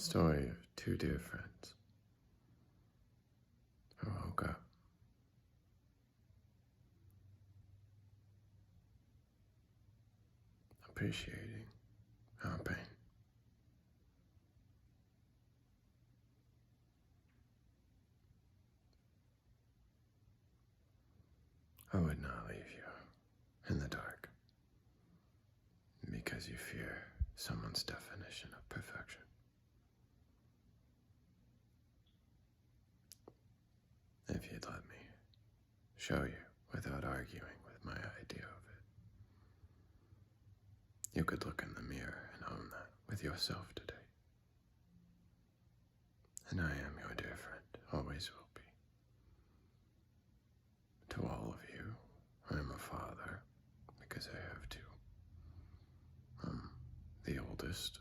Story of two dear friends who woke up appreciating our pain. I would not leave you in the dark because you fear someone's definition of perfection. If you'd let me show you without arguing with my idea of it, you could look in the mirror and own that with yourself today. And I am your dear friend, always will be. To all of you, I am a father because I have two. I'm the oldest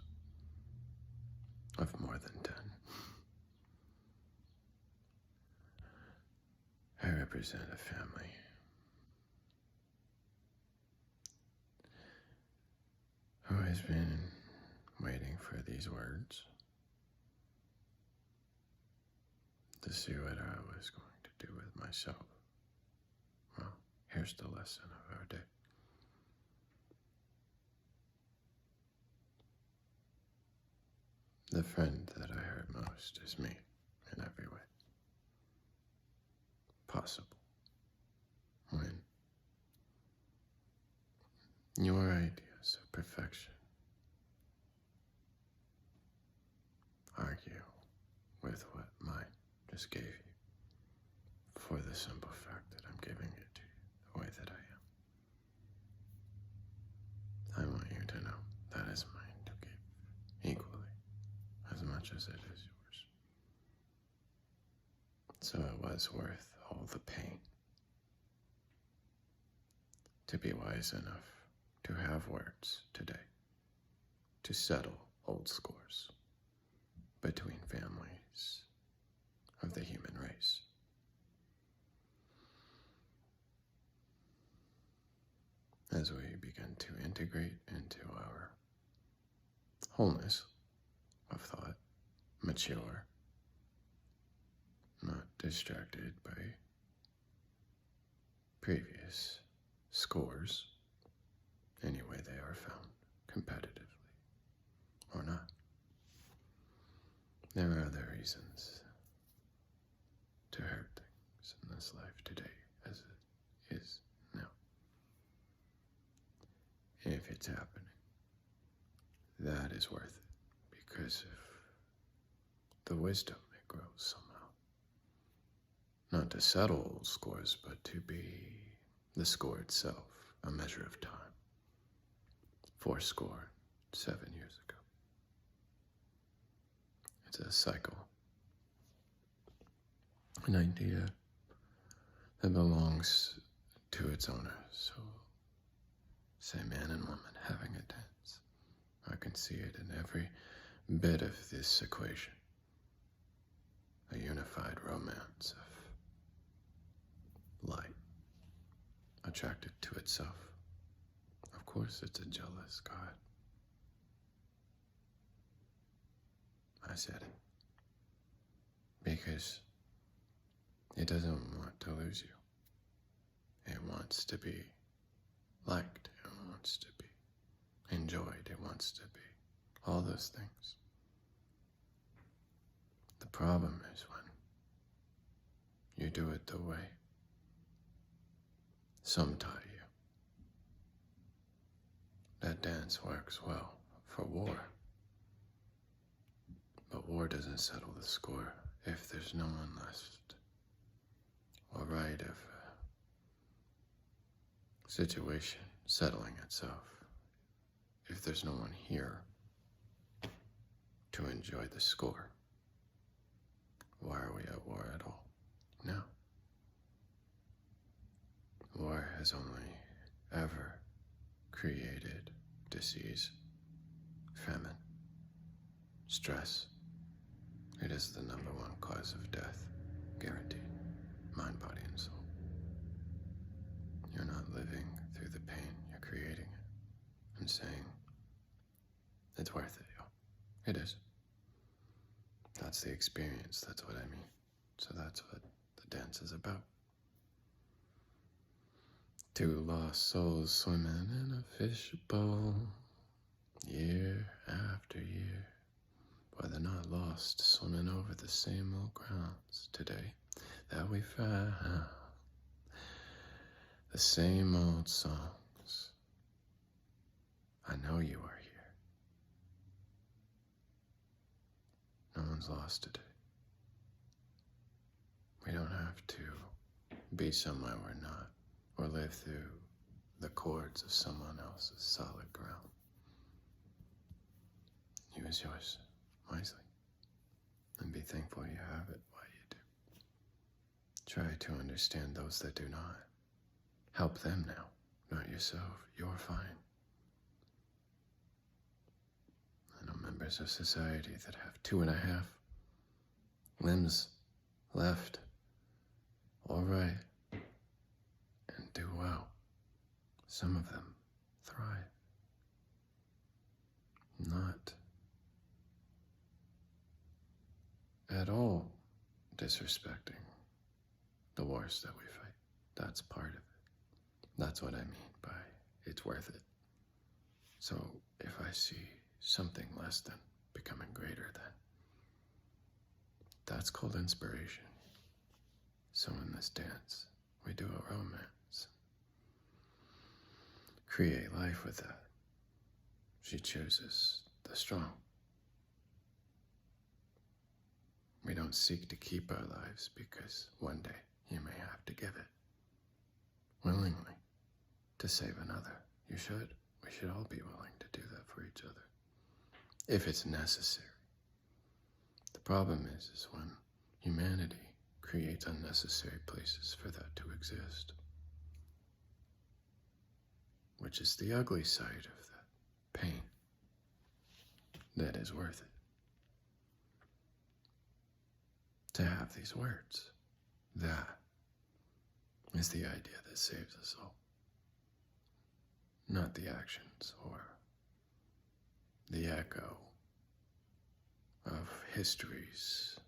of more than 10. I represent a family who has been waiting for these words to see what I was going to do with myself. Well, here's the lesson of our day. The friend that I hurt most is me in every way possible. When your ideas of perfection argue with what mine just gave you for the simple fact that I'm giving it to you the way that I am. I want you to know that is mine to give equally as much as it is yours. So it was worth all the pain to be wise enough to have words today to settle old scores between families of the human race. As we begin to integrate into our wholeness of thought, mature, not distracted by previous scores, any way they are found, competitively or not. There are other reasons to hurt things in this life today as it is now. If it's happening, that is worth it because of the wisdom it grows somehow. Not to settle old scores, but to be the score itself, a measure of time. 7 years ago. It's a cycle, an idea that belongs to its owner. So, say man and woman having a dance. I can see it in every bit of this equation. A unified romance of light, attracted to itself. Of course, it's a jealous God. I said it. Because it doesn't want to lose you. It wants to be liked. It wants to be enjoyed. It wants to be all those things. The problem is when you do it the way some taught you. That dance works well for war. But war doesn't settle the score if there's no one left or right of a situation settling itself. If there's no one here to enjoy the score, why are we at war at all? No. War has only ever created disease, famine, stress. It is the number one cause of death, guaranteed, mind, body, and soul. You're not living through the pain, you're creating it and saying, it's worth it, yo. It is. That's the experience, that's what I mean. So that's what the dance is about. Two lost souls swimming in a fishbowl, year after year. Why, they're not lost, swimming over the same old grounds today that we found. The same old songs. I know you are here. No one's lost today. We don't have to be somewhere we're not, or live through the chords of someone else's solid ground. Use yours wisely, and be thankful you have it while you do. Try to understand those that do not. Help them now, not yourself. You're fine. I know members of society that have 2.5 limbs left, all right, and do well. Some of them thrive. Not at all disrespecting the wars that we fight. That's part of it. That's what I mean by it's worth it. So if I see something less than becoming greater than, that's called inspiration. So in this dance, we do a romance. Create life with that. She chooses the strong. We don't seek to keep our lives because one day you may have to give it willingly to save another. You should. We should all be willing to do that for each other if it's necessary. The problem is when humanity creates unnecessary places for that to exist, which is the ugly side of the pain that is worth it. To have these words, that is the idea that saves us all. Not the actions or the echo of history's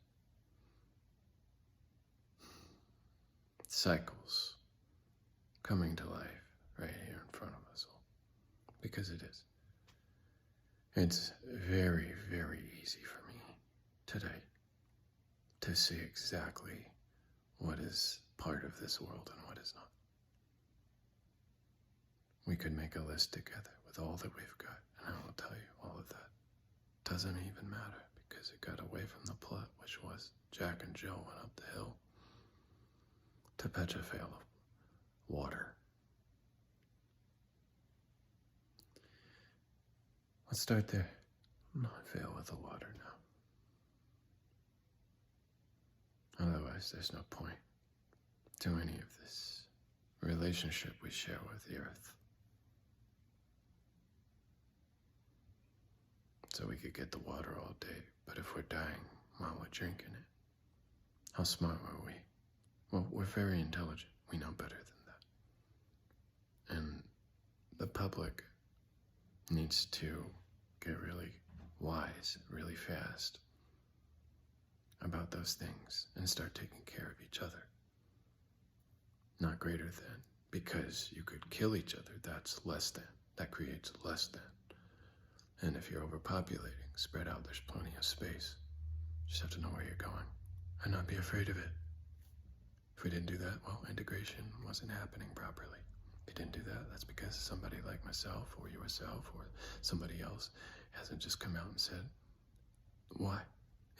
cycles coming to life right here in front of us all. Because it is. It's very, very easy for me today to see exactly what is part of this world and what is not. We could make a list together with all that we've got, and I will tell you all of that doesn't even matter because it got away from the plot, which was Jack and Jill went up the hill to fetch a pail of water. Let's start there. Not fail with the water now. Otherwise, there's no point to any of this relationship we share with the earth. So we could get the water all day, but if we're dying while we're drinking it, how smart were we? Well, we're very intelligent. We know better than that. And the public needs to get really wise, really fast about those things and start taking care of each other. Not greater than, because you could kill each other, that's less than. That creates less than. And if you're overpopulating, spread out, there's plenty of space. Just have to know where you're going and not be afraid of it. If we didn't do that, well, integration wasn't happening properly. If you didn't do that, that's because somebody like myself or yourself or somebody else hasn't just come out and said, why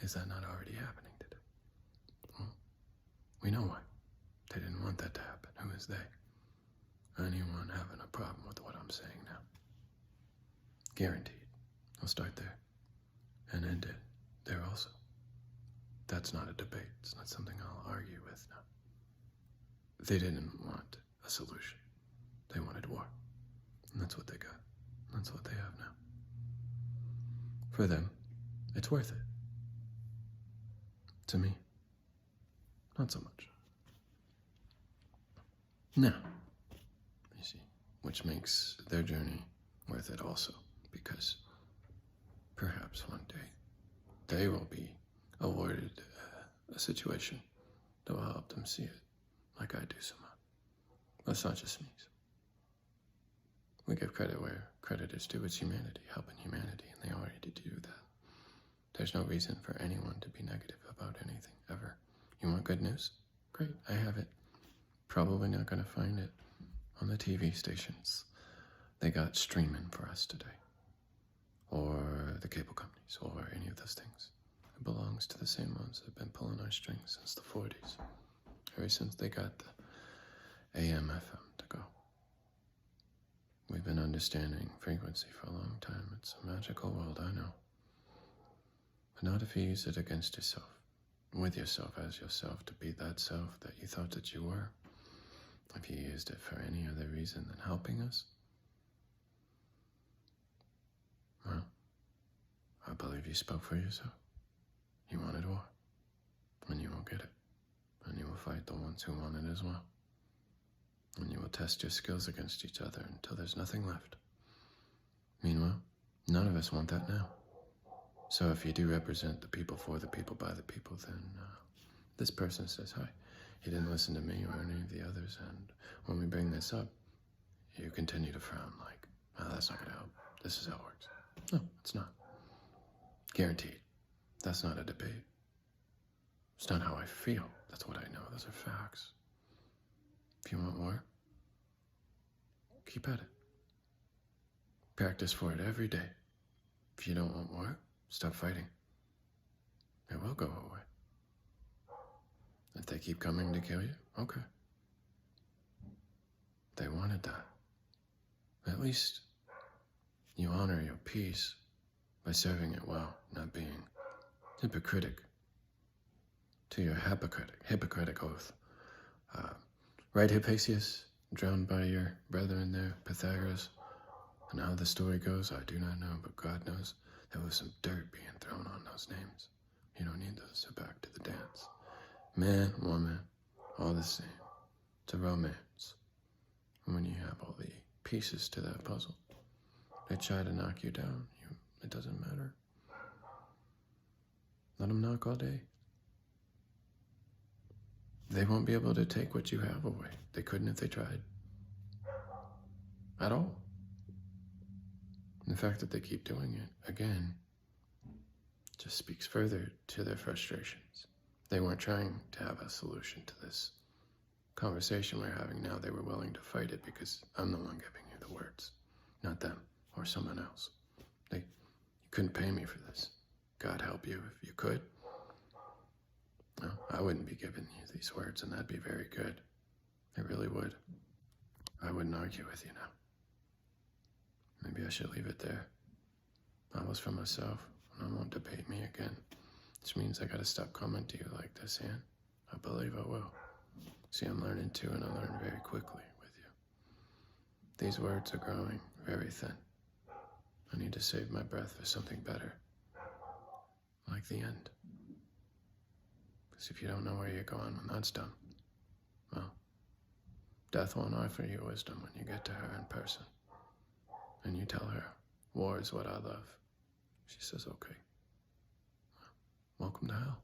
is that not already happening today? Well, we know why. They didn't want that to happen. Who is they? Anyone having a problem with what I'm saying now? Guaranteed. I'll start there and end it there also. That's not a debate. It's not something I'll argue with now. They didn't want a solution. They wanted war. And that's what they got. That's what they have now. For them, it's worth it. To me, not so much. Now, you see, which makes their journey worth it also, because perhaps one day they will be awarded a situation that will help them see it like I do somehow. That's not just me. We give credit where credit is due. It's humanity, helping humanity, and they already do that. There's no reason for anyone to be negative about anything, ever. You want good news? Great, I have it. Probably not going to find it on the TV stations they got streaming for us today, or the cable companies, or any of those things. It belongs to the same ones that have been pulling our strings since the 40s, ever since they got the AM, FM to go. We've been understanding frequency for a long time. It's a magical world, I know. But not if you use it against yourself, with yourself as yourself, to be that self that you thought that you were. If you used it for any other reason than helping us, well, I believe you spoke for yourself. You wanted war, and you will get it. And you will fight the ones who want it as well. And you will test your skills against each other until there's nothing left. Meanwhile, none of us want that now. So if you do represent the people for the people by the people, then this person says, hi, he didn't listen to me or any of the others, and when we bring this up, you continue to frown like, oh, that's not going to help. This is how it works. No, it's not. Guaranteed. That's not a debate. It's not how I feel. That's what I know. Those are facts. If you want war, keep at it. Practice for it every day. If you don't want war, stop fighting. It will go away. If they keep coming to kill you, okay. They wanted that. At least you honor your peace by serving it well, not being hypocritic to your Hippocratic oath. Right, Hypatius, drowned by your brethren there, Pythagoras, and how the story goes, I do not know, but God knows there was some dirt being thrown on those names. You don't need those, so back to the dance. Man, woman, all the same. It's a romance. And when you have all the pieces to that puzzle, they try to knock you down. It doesn't matter. Let them knock all day. They won't be able to take what you have away. They couldn't if they tried. At all. And the fact that they keep doing it, again, just speaks further to their frustrations. They weren't trying to have a solution to this conversation we're having now. They were willing to fight it because I'm the one giving you the words, not them or someone else. You couldn't pay me for this. God help you if you could. No, I wouldn't be giving you these words, and that'd be very good. It really would. I wouldn't argue with you now. Maybe I should leave it there. I was for myself, and I won't debate me again. Which means I gotta stop coming to you like this, and I believe I will. See, I'm learning too, and I learn very quickly with you. These words are growing very thin. I need to save my breath for something better. Like the end. Because if you don't know where you're going when that's done, well, death won't offer you wisdom when you get to her in person. And you tell her, war is what I love. She says, okay. Welcome to hell.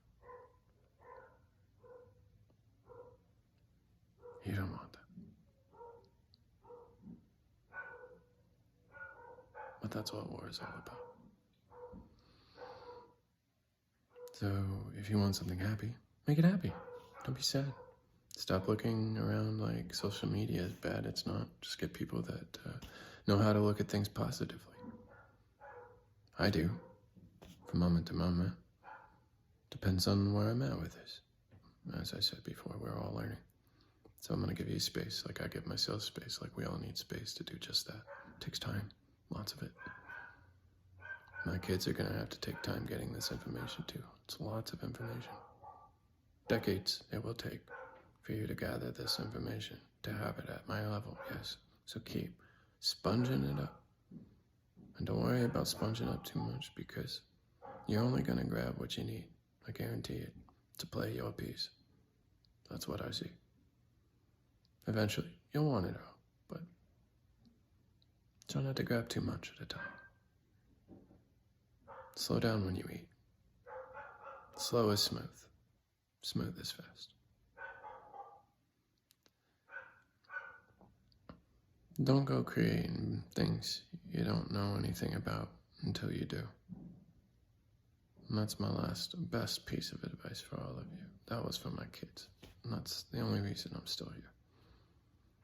You don't want that. But that's what war is all about. So, if you want something happy, make it happy. Don't be sad. Stop looking around like social media is bad. It's not. Just get people that know how to look at things positively. I do, from moment to moment. Depends on where I'm at with this. As I said before, we're all learning. So I'm going to give you space, like I give myself space, like we all need space to do just that. It takes time, lots of it. My kids are going to have to take time getting this information too. It's lots of information. Decades it will take for you to gather this information, to have it at my level, yes. So keep sponging it up. And don't worry about sponging up too much, because you're only going to grab what you need, I guarantee it, to play your piece. That's what I see. Eventually, you'll want it all, but try not to grab too much at a time. Slow down when you eat. Slow is smooth. Smooth is fast. Don't go creating things you don't know anything about until you do. And that's my best piece of advice for all of you. That was for my kids. And that's the only reason I'm still here.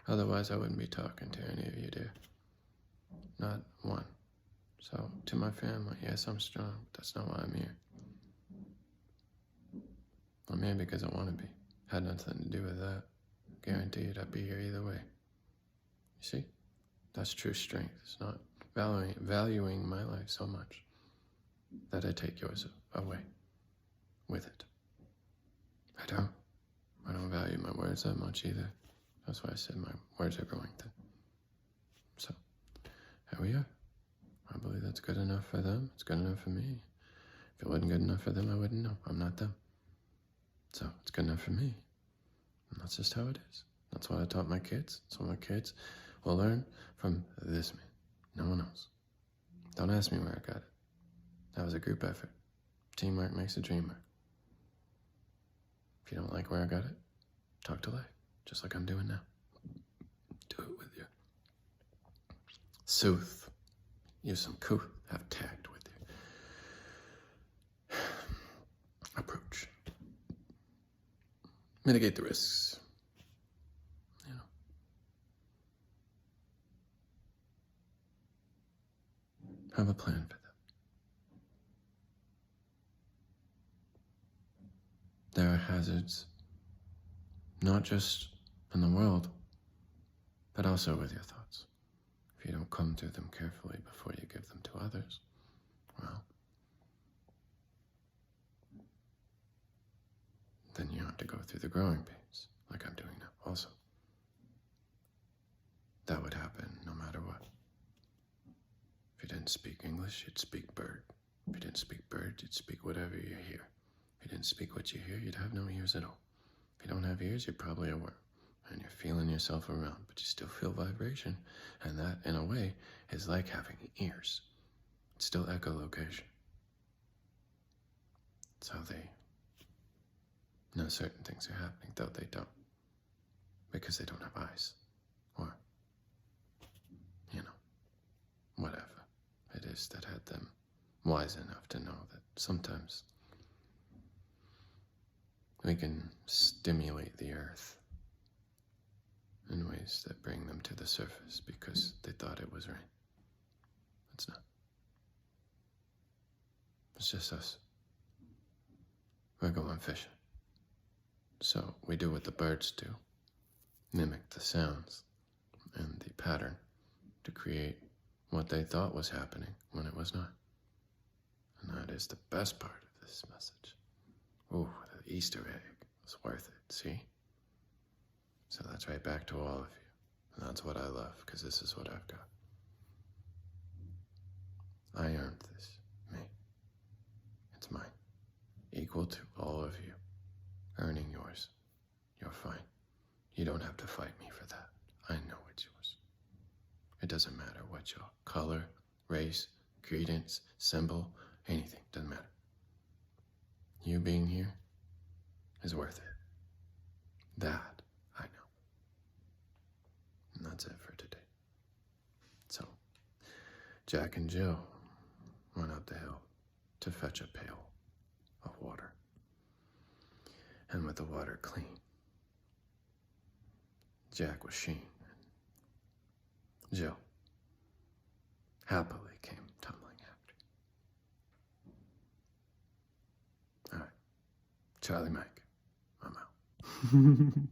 Otherwise, I wouldn't be talking to any of you, dear. Not one. So, to my family, yes, I'm strong, but that's not why I'm here. I'm here because I want to be. Had nothing to do with that. Guaranteed I'd be here either way. You see? That's true strength. It's not valuing my life so much that I take yours away with it. I don't value my words that much either. That's why I said my words are going to. So, here we are. I believe that's good enough for them. It's good enough for me. If it wasn't good enough for them, I wouldn't know. I'm not them. So, it's good enough for me. And that's just how it is. That's what I taught my kids. That's what my kids will learn from this man. No one else. Don't ask me where I got it. That was a group effort. Teamwork makes the dream work. If you don't like where I got it, talk to life, just like I'm doing now. Do it with you. Soothe. Use some couth. Have tact with you. Approach. Mitigate the risks. You know. Have a plan for that. There are hazards, not just in the world, but also with your thoughts. If you don't comb through them carefully before you give them to others, well, then you have to go through the growing pains, like I'm doing now also. That would happen no matter what. If you didn't speak English, you'd speak bird. If you didn't speak bird, you'd speak whatever you hear. If you didn't speak what you hear, you'd have no ears at all. If you don't have ears, you're probably a worm. And you're feeling yourself around, but you still feel vibration. And that, in a way, is like having ears. It's still echolocation. It's how they know certain things are happening, though they don't. Because they don't have eyes. Or, whatever it is that had them wise enough to know that sometimes we can stimulate the earth in ways that bring them to the surface because they thought it was rain. It's not. It's just us. We're going fishing. So we do what the birds do, mimic the sounds and the pattern to create what they thought was happening when it was not. And that is the best part of this message. Ooh, the Easter egg was worth it, see? So that's right back to all of you. And that's what I love, because this is what I've got. I earned this, me. It's mine. Equal to all of you. Earning yours. You're fine. You don't have to fight me for that. I know it's yours. It doesn't matter what your color, race, credence, symbol, anything. Doesn't matter. You being here is worth it. That I know. And that's it for today. So, Jack and Jill went up the hill to fetch a pail of water. And with the water clean, Jack was sheen. Jill happily came tumbling after. All right, Charlie Mike, I'm out.